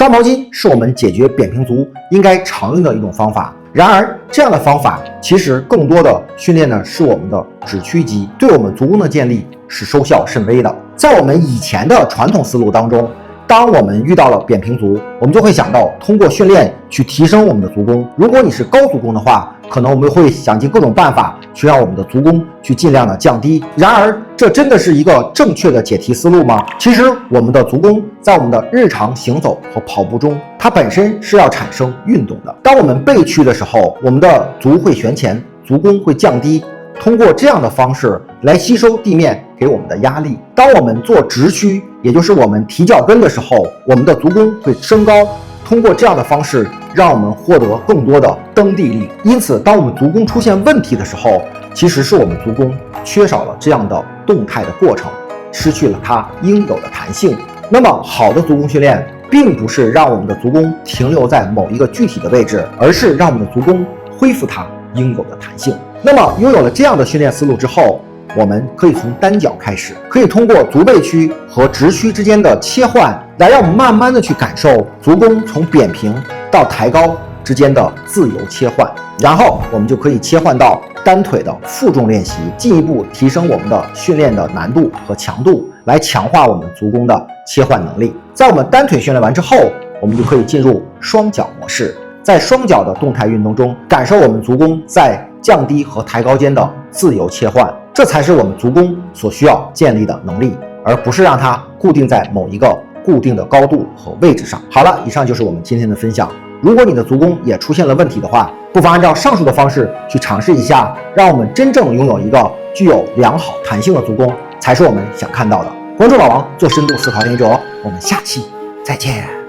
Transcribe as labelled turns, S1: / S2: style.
S1: 抓毛巾是我们解决扁平足应该常用的一种方法。然而，这样的方法其实更多的训练呢是我们的指屈肌，对我们足弓的建立是收效甚微的。在我们以前的传统思路当中，当我们遇到了扁平足，我们就会想到通过训练去提升我们的足弓。如果你是高足弓的话，可能我们会想尽各种办法去让我们的足弓去尽量的降低。然而，这真的是一个正确的解题思路吗？其实，我们的足弓在我们的日常行走和跑步中，它本身是要产生运动的。当我们背屈的时候，我们的足会旋前，足弓会降低。通过这样的方式来吸收地面给我们的压力。当我们做直屈，也就是我们提脚跟的时候，我们的足弓会升高。通过这样的方式，让我们获得更多的蹬地力。因此，当我们足弓出现问题的时候，其实是我们足弓缺少了这样的动态的过程，失去了它应有的弹性。那么，好的足弓训练并不是让我们的足弓停留在某一个具体的位置，而是让我们的足弓恢复它应有的弹性。那么拥有了这样的训练思路之后，我们可以从单脚开始，可以通过足背屈和直屈之间的切换，来让我们慢慢的去感受足弓从扁平到抬高之间的自由切换。然后我们就可以切换到单腿的负重练习，进一步提升我们的训练的难度和强度，来强化我们足弓的切换能力。在我们单腿训练完之后，我们就可以进入双脚模式，在双脚的动态运动中，感受我们足弓在降低和抬高间的自由切换，这才是我们足弓所需要建立的能力，而不是让它固定在某一个固定的高度和位置上。好了，以上就是我们今天的分享。如果你的足弓也出现了问题的话，不妨按照上述的方式去尝试一下，让我们真正拥有一个具有良好弹性的足弓，才是我们想看到的。关注老王，做深度思考练习者，我们下期再见。